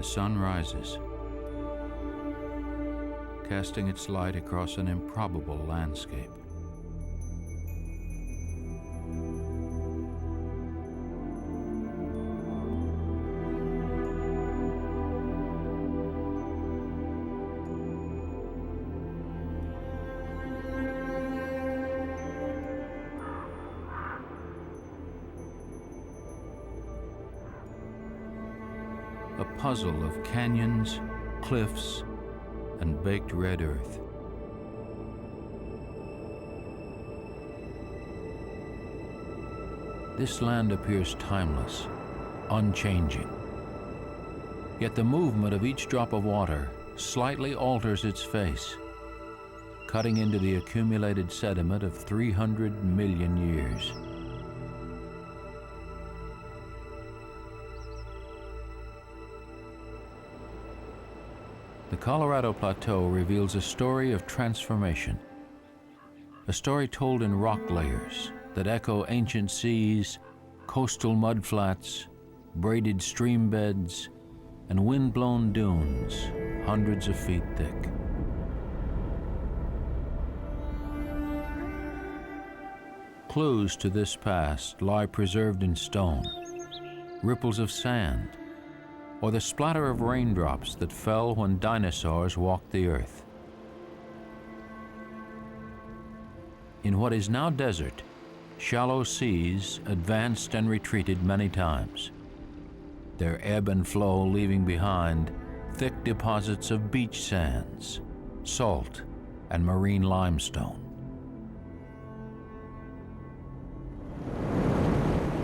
The sun rises, casting its light across an improbable landscape. A puzzle of canyons, cliffs, and baked red earth. This land appears timeless, unchanging. Yet the movement of each drop of water slightly alters its face, cutting into the accumulated sediment of 300 million years. The Colorado Plateau reveals a story of transformation, a story told in rock layers that echo ancient seas, coastal mudflats, braided stream beds, and wind-blown dunes hundreds of feet thick. Clues to this past lie preserved in stone, ripples of sand, or the splatter of raindrops that fell when dinosaurs walked the earth. In what is now desert, shallow seas advanced and retreated many times, their ebb and flow leaving behind thick deposits of beach sands, salt, and marine limestone.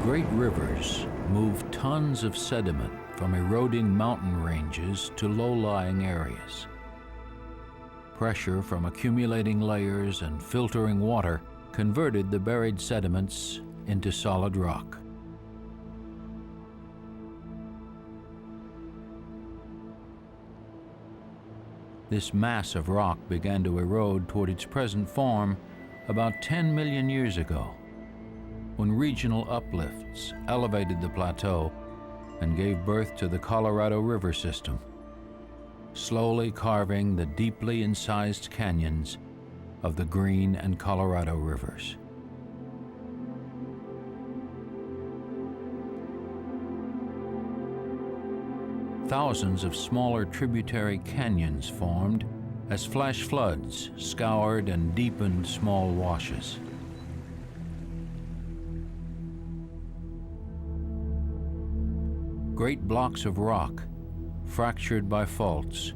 Great rivers move tons of sediment from eroding mountain ranges to low-lying areas. Pressure from accumulating layers and filtering water converted the buried sediments into solid rock. This mass of rock began to erode toward its present form about 10 million years ago, when regional uplifts elevated the plateau and gave birth to the Colorado River system, slowly carving the deeply incised canyons of the Green and Colorado rivers. Thousands of smaller tributary canyons formed as flash floods scoured and deepened small washes. Great blocks of rock, fractured by faults,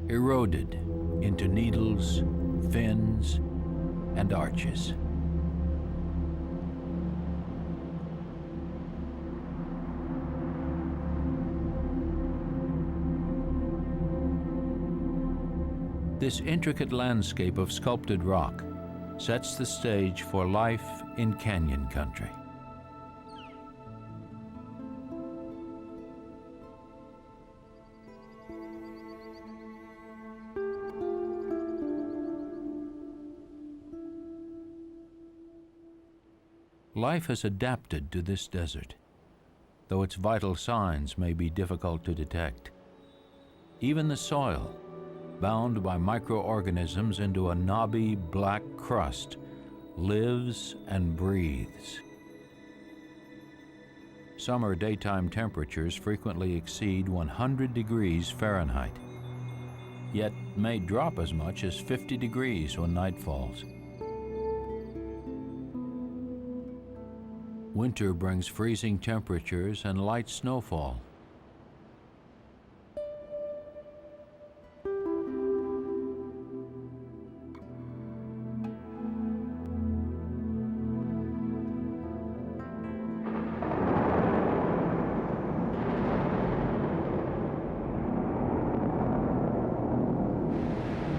eroded into needles, fins, and arches. This intricate landscape of sculpted rock sets the stage for life in canyon country. Life has adapted to this desert, though its vital signs may be difficult to detect. Even the soil, bound by microorganisms into a knobby black crust, lives and breathes. Summer daytime temperatures frequently exceed 100 degrees Fahrenheit, yet may drop as much as 50 degrees when night falls. Winter brings freezing temperatures and light snowfall.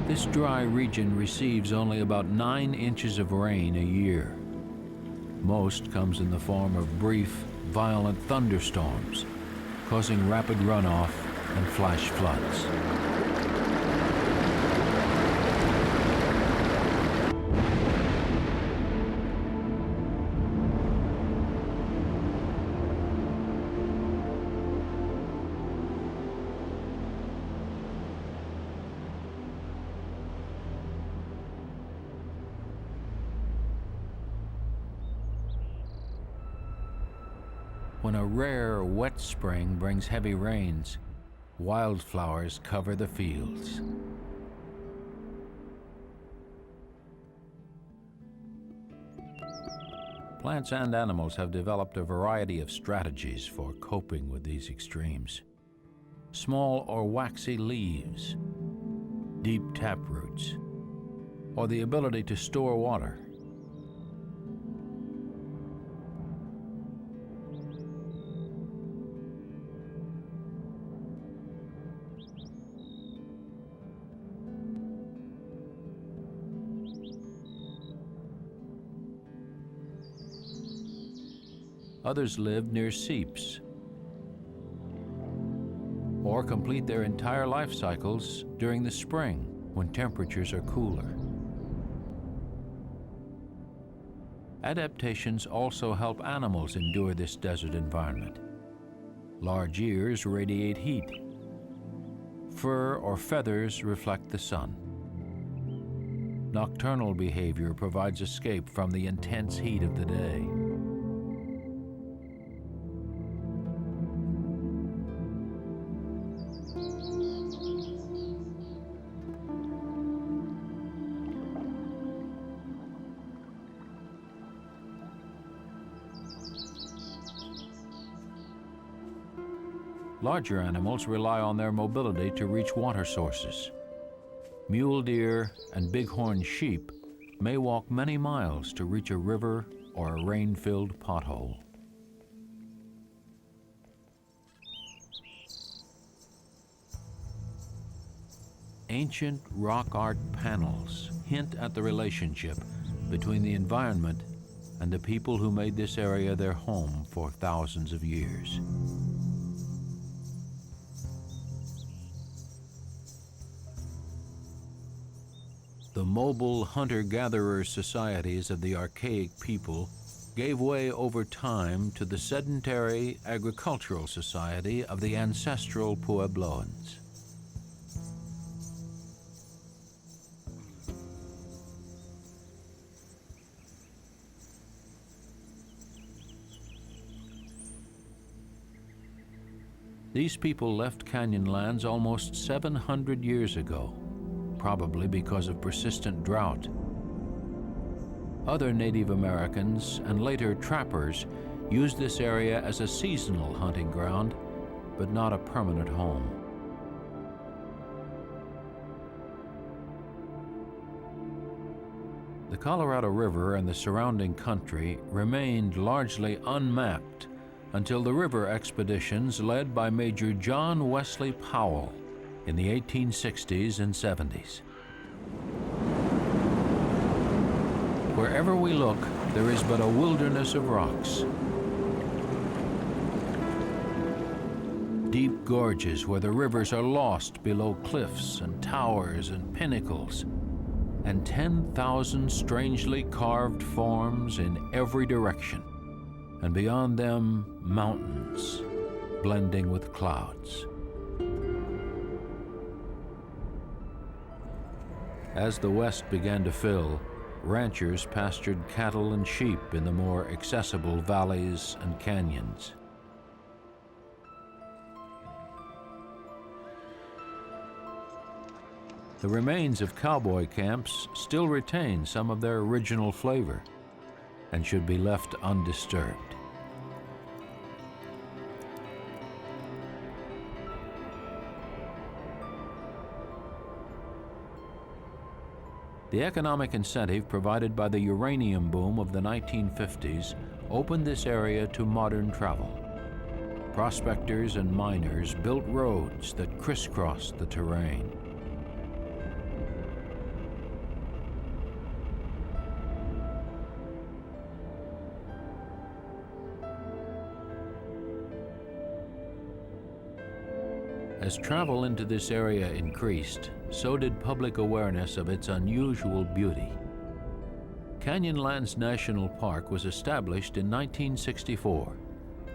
This dry region receives only about 9 inches of rain a year. Most comes in the form of brief, violent thunderstorms, causing rapid runoff and flash floods. When a rare, wet spring brings heavy rains, wildflowers cover the fields. Plants and animals have developed a variety of strategies for coping with these extremes. Small or waxy leaves, deep taproots, or the ability to store water. Others live near seeps or complete their entire life cycles during the spring when temperatures are cooler. Adaptations also help animals endure this desert environment. Large ears radiate heat. Fur or feathers reflect the sun. Nocturnal behavior provides escape from the intense heat of the day. Larger animals rely on their mobility to reach water sources. Mule deer and bighorn sheep may walk many miles to reach a river or a rain-filled pothole. Ancient rock art panels hint at the relationship between the environment and the people who made this area their home for thousands of years. The mobile hunter-gatherer societies of the archaic people gave way over time to the sedentary agricultural society of the ancestral Puebloans. These people left Canyonlands almost 700 years ago, probably because of persistent drought. Other Native Americans and later trappers used this area as a seasonal hunting ground, but not a permanent home. The Colorado River and the surrounding country remained largely unmapped until the river expeditions led by Major John Wesley Powell in the 1860s and 70s. Wherever we look, there is but a wilderness of rocks. Deep gorges where the rivers are lost below cliffs and towers and pinnacles, and 10,000 strangely carved forms in every direction, and beyond them, mountains blending with clouds. As the West began to fill, ranchers pastured cattle and sheep in the more accessible valleys and canyons. The remains of cowboy camps still retain some of their original flavor and should be left undisturbed. The economic incentive provided by the uranium boom of the 1950s opened this area to modern travel. Prospectors and miners built roads that crisscrossed the terrain. As travel into this area increased, so did public awareness of its unusual beauty. Canyonlands National Park was established in 1964,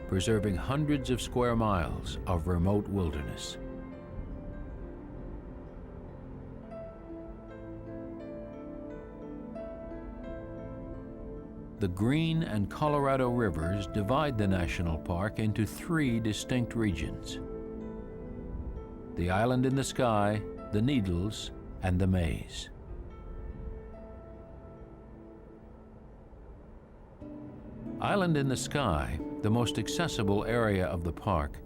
preserving hundreds of square miles of remote wilderness. The Green and Colorado rivers divide the national park into three distinct regions: the Island in the Sky, the Needles, and the Maze. Island in the Sky, the most accessible area of the park,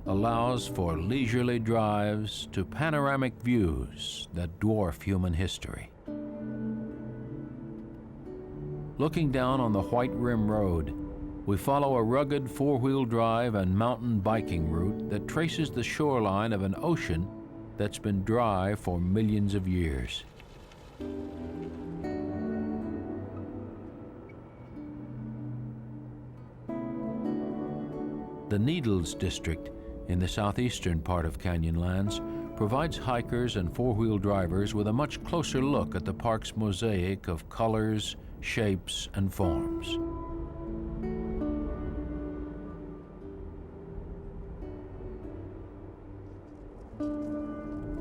allows for leisurely drives to panoramic views that dwarf human history. Looking down on the White Rim Road, we follow a rugged four-wheel drive and mountain biking route that traces the shoreline of an ocean that's been dry for millions of years. The Needles District in the southeastern part of Canyonlands provides hikers and four-wheel drivers with a much closer look at the park's mosaic of colors, shapes, and forms.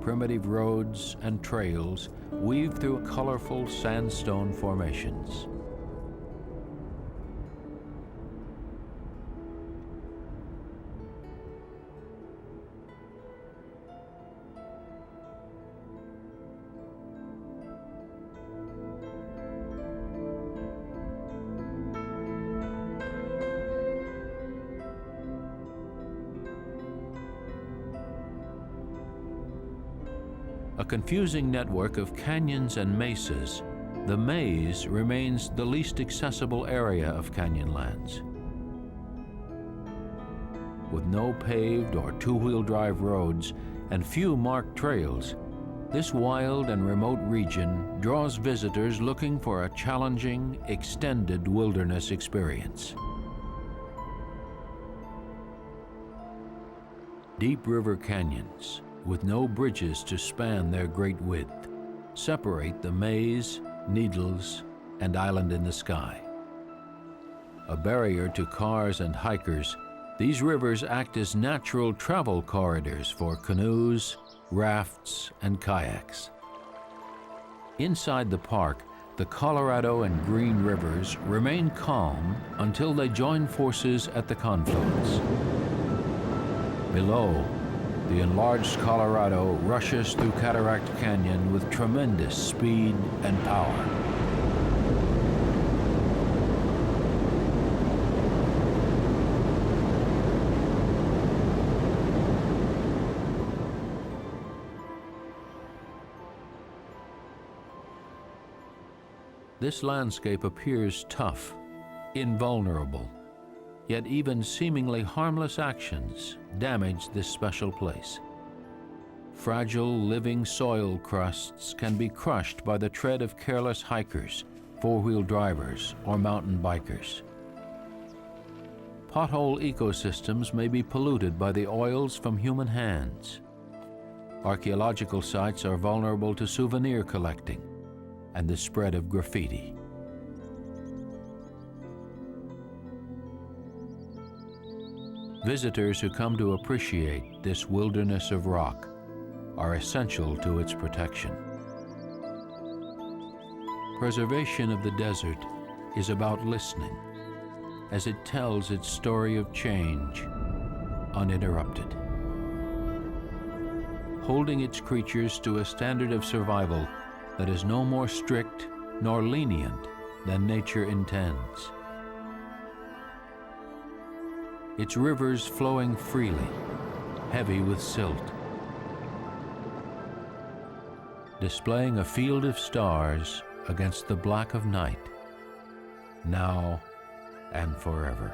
Primitive roads and trails weave through colorful sandstone formations. A confusing network of canyons and mesas, the Maze remains the least accessible area of Canyonlands. With no paved or two-wheel drive roads and few marked trails, this wild and remote region draws visitors looking for a challenging, extended wilderness experience. Deep river canyons, with no bridges to span their great width, separate the Maze, Needles, and Island in the Sky. A barrier to cars and hikers, these rivers act as natural travel corridors for canoes, rafts, and kayaks. Inside the park, the Colorado and Green rivers remain calm until they join forces at the confluence. Below, the enlarged Colorado rushes through Cataract Canyon with tremendous speed and power. This landscape appears tough, invulnerable, yet even seemingly harmless actions damage this special place. Fragile living soil crusts can be crushed by the tread of careless hikers, four-wheel drivers, or mountain bikers. Pothole ecosystems may be polluted by the oils from human hands. Archaeological sites are vulnerable to souvenir collecting and the spread of graffiti. Visitors who come to appreciate this wilderness of rock are essential to its protection. Preservation of the desert is about listening as it tells its story of change uninterrupted. Holding its creatures to a standard of survival that is no more strict nor lenient than nature intends. Its rivers flowing freely, heavy with silt, displaying a field of stars against the black of night, now and forever.